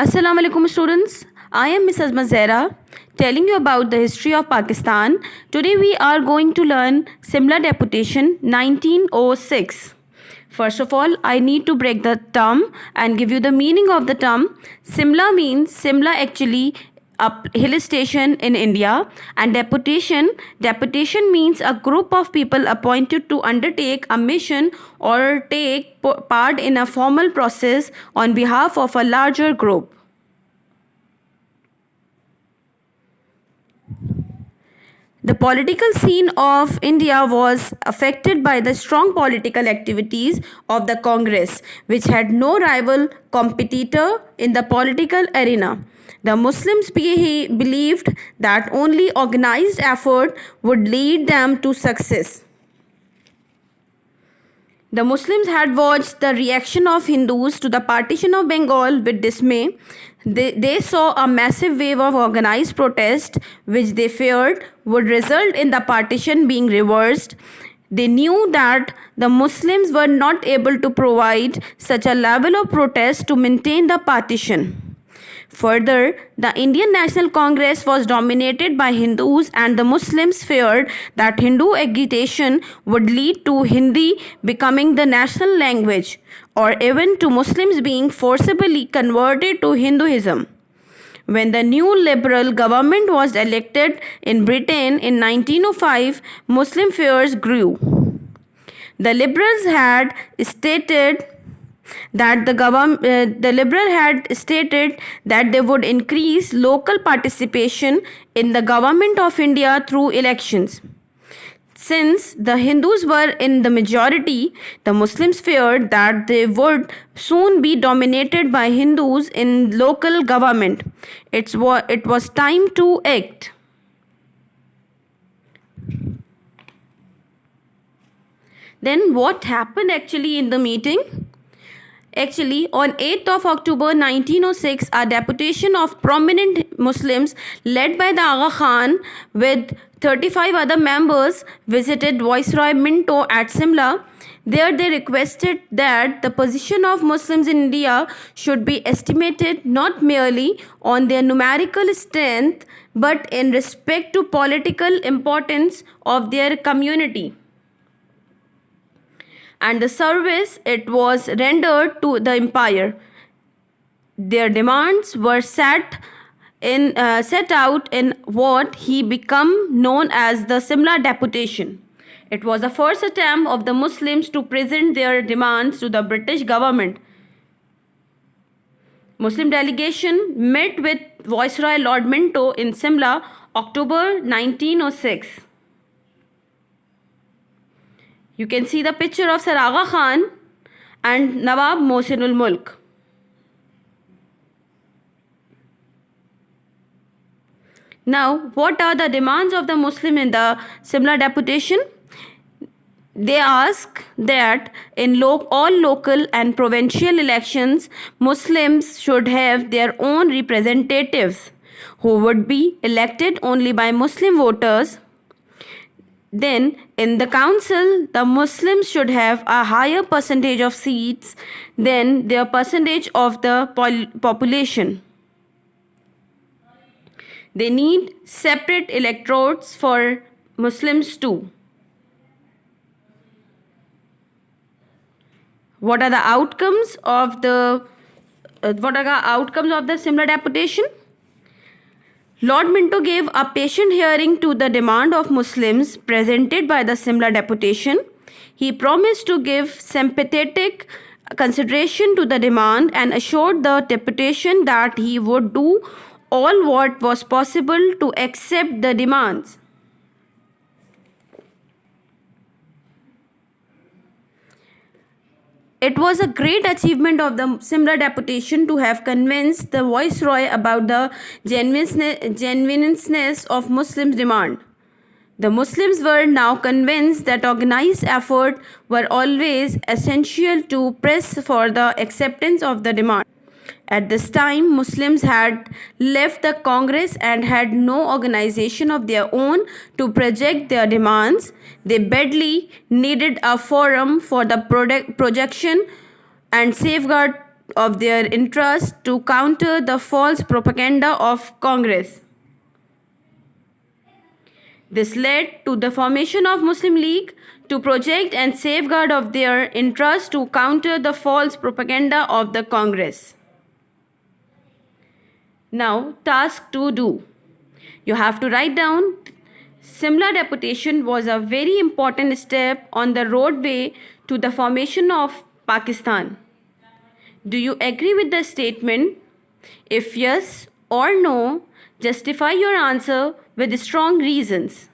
Assalamu alaikum students. I am Mrs. Mazera telling you about the history of Pakistan. Today we are going to learn Simla Deputation 1906. First of all, I need to break the term and give you the meaning of the term. Simla actually a hill station in India, and deputation means a group of people appointed to undertake a mission or take part in a formal process on behalf of a larger group. The political scene of India was affected by the strong political activities of the Congress, which had no rival competitor in the political arena. The Muslims believed that only organized effort would lead them to success. The Muslims had watched the reaction of Hindus to the partition of Bengal with dismay. They saw a massive wave of organized protest, which they feared would result in the partition being reversed. They knew that the Muslims were not able to provide such a level of protest to maintain the partition. Further, the Indian National Congress was dominated by Hindus, and the Muslims feared that Hindu agitation would lead to Hindi becoming the national language, or even to Muslims being forcibly converted to Hinduism. When the new liberal government was elected in Britain in 1905, Muslim fears grew. The liberals had stated that the liberal had stated that they would increase local participation in the government of India through elections. Since the Hindus were in the majority, the Muslims feared that they would soon be dominated by Hindus in local government. It was time to act. Then what happened actually in the meeting? Actually, on 8th of October 1906, a deputation of prominent Muslims led by the Aga Khan with 35 other members visited Viceroy Minto at Simla. There they requested that the position of Muslims in India should be estimated not merely on their numerical strength but in respect to political importance of their community and the service it was rendered to the empire. Their demands were set out in what he became known as the Simla Deputation. It was the first attempt of the Muslims to present their demands to the British government. Muslim delegation met with Viceroy Lord Minto in Simla, October 1906. You can see the picture of Sir Aga Khan and Nawab Mohsinul Mulk. Now, what are the demands of the Muslim in the Simla deputation? They ask that in all local and provincial elections, Muslims should have their own representatives who would be elected only by Muslim voters. Then, in the council, the Muslims should have a higher percentage of seats than their percentage of the population. They need separate electorates for Muslims too. What are the outcomes of the Simla deputation? Lord Minto gave a patient hearing to the demand of Muslims presented by the Simla deputation. He promised to give sympathetic consideration to the demand and assured the deputation that he would do all what was possible to accept the demands. It was a great achievement of the Simla deputation to have convinced the Viceroy about the genuineness of Muslims' demand. The Muslims were now convinced that organized effort were always essential to press for the acceptance of the demand. At this time, Muslims had left the Congress and had no organization of their own to project their demands. They badly needed a forum for the projection and safeguard of their interest to counter the false propaganda of Congress. This led to the formation of Muslim League to protect and safeguard of their interest to counter the false propaganda of the Congress. Now, task to do. You have to write down Simla deputation was a very important step on the roadway to the formation of Pakistan. Do you agree with the statement? If yes or no, justify your answer with strong reasons.